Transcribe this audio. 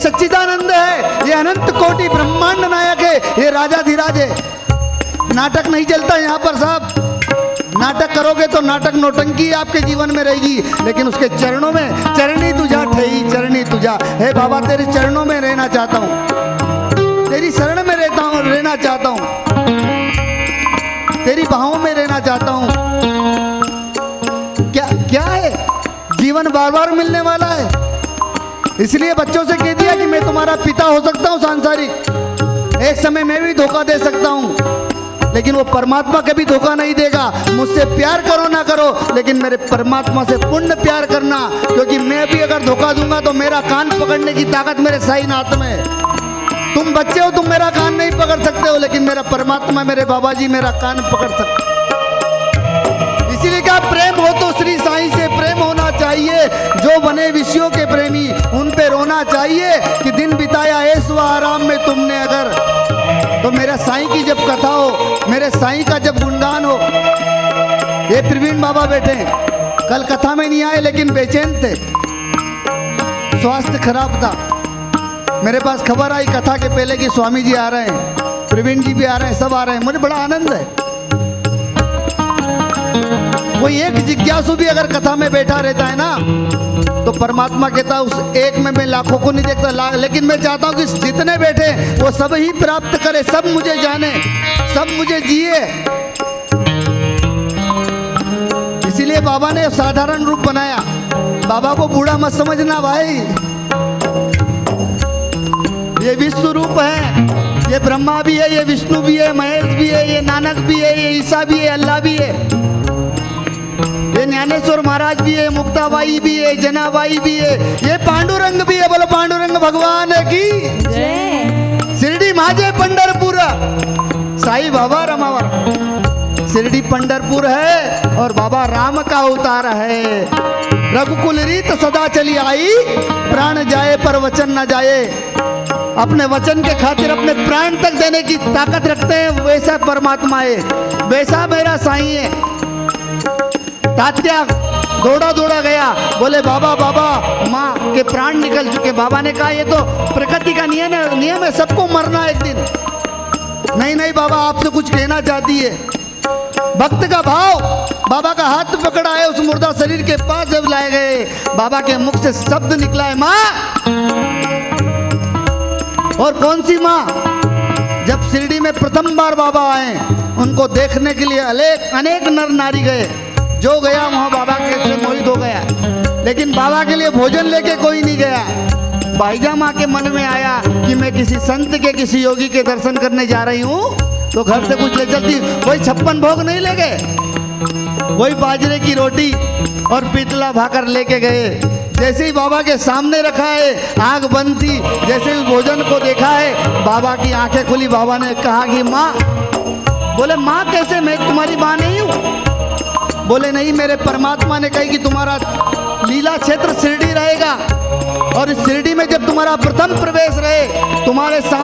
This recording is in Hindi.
सच्चिदानंद है, ये अनंत कोटि ब्रह्मांड नायक है, ये राजाधिराज है। नाटक नहीं चलता यहाँ पर साहब। नाटक करोगे तो नाटक नौटंकी आपके जीवन में रहेगी, लेकिन उसके चरणों में चरणी तुझा ठही चरणी तुझा है। बाबा तेरे चरणों में रहना चाहता हूँ, तेरी शरण में रहना चाहता हूँ, तेरी बाहों में रहना चाहता हूँ। क्या क्या है, जीवन बार बार मिलने वाला है। इसलिए बच्चों से कह दिया कि मैं तुम्हारा पिता हो सकता हूँ सांसारिक, एक समय मैं भी धोखा दे सकता हूँ, लेकिन वो परमात्मा कभी धोखा नहीं देगा। मुझसे प्यार करो ना करो, लेकिन मेरे परमात्मा से पूर्ण प्यार करना, क्योंकि मैं भी अगर धोखा दूंगा तो मेरा कान पकड़ने की ताकत मेरे साईनाथ में है। तुम बच्चे हो, तुम मेरा कान नहीं पकड़ सकते हो, लेकिन मेरा परमात्मा, मेरे बाबा जी मेरा कान पकड़ सकते। इसीलिए क्या प्रेम हो तो श्री साईं से प्रेम होना चाहिए। जो बने विषयों के प्रेमी उन पे रोना चाहिए कि दिन बिताया ऐश व आराम में तुमने अगर। तो मेरा साईं की जब कथा हो, मेरे साईं का जब गुणगान हो। ये प्रवीण बाबा बैठे कल कथा में नहीं आए, लेकिन बेचैन थे, स्वास्थ्य खराब था। मेरे पास खबर आई कथा के पहले कि स्वामी जी आ रहे हैं, प्रवीण जी भी आ रहे हैं, सब आ रहे हैं। मुझे बड़ा आनंद है। कोई एक जिज्ञासु भी अगर कथा में बैठा रहता है ना, तो परमात्मा कहता है उस एक में मैं लाखों को नहीं देखता, लेकिन मैं चाहता हूं कि जितने बैठे वो सब ही प्राप्त करे, सब मुझे जाने, सब मुझे जिए। इसीलिए बाबा ने साधारण रूप बनाया। बाबा को बूढ़ा मत समझना भाई, ये विश्व रूप है, ये ब्रह्मा भी है, ये विष्णु भी है, महेश भी है, ये नानक भी है, ये ईसा भी है, अल्लाह भी है, ये ज्ञानेश्वर महाराज भी है, मुक्ताबाई भी है, जनाबाई भी है, ये पांडुरंग भी है। बोलो पांडुरंग भगवान की जय। शिरडी माझे पंढरपुर, साईं बाबा रमावर। शिरडी पंढरपुर है और बाबा राम का अवतार है। रघुकुल रीत सदा चली आई, प्राण जाए पर वचन न जाए। अपने वचन के खातिर अपने प्राण तक देने की ताकत रखते हैं, वैसा परमात्मा है, वैसा मेरा साईं है। तात्या दौड़ा दौड़ा गया, बोले बाबा बाबा माँ के प्राण निकल चुके। बाबा ने कहा ये तो प्रकृति का नियम है, सबको मरना एक दिन। नहीं नहीं बाबा, आपसे कुछ कहना चाहती है। भक्त का भाव, बाबा का हाथ पकड़ा है, उस मुर्दा शरीर के पास जब लाए गए, बाबा के मुख से शब्द निकला है माँ। और कौन सी माँ? जब शिरडी में प्रथम बार बाबा आए, उनको देखने के लिए अनेक नर नारी गए। जो गया वहाँ बाबा के से मोहित हो गया, लेकिन बाबा के लिए भोजन लेके कोई नहीं गया। भाईजा माँ के मन में आया कि मैं किसी संत के, किसी योगी के दर्शन करने जा रही हूँ, तो घर से कुछ ले चलती। वही 56 भोग नहीं ले गए, वही बाजरे की रोटी और पीतला भाकर लेके गए। जैसे ही बाबा के सामने रखा है, आँख बंद थी, जैसे ही भोजन को देखा है, बाबा की आंखें खुली। बाबा ने कहा कि माँ। बोले माँ कैसे, मैं तुम्हारी माँ नहीं हूँ। बोले नहीं, मेरे परमात्मा ने कही कि तुम्हारा लीला क्षेत्र शिरडी रहेगा, और इस शिरडी में जब तुम्हारा प्रथम प्रवेश रहे, तुम्हारे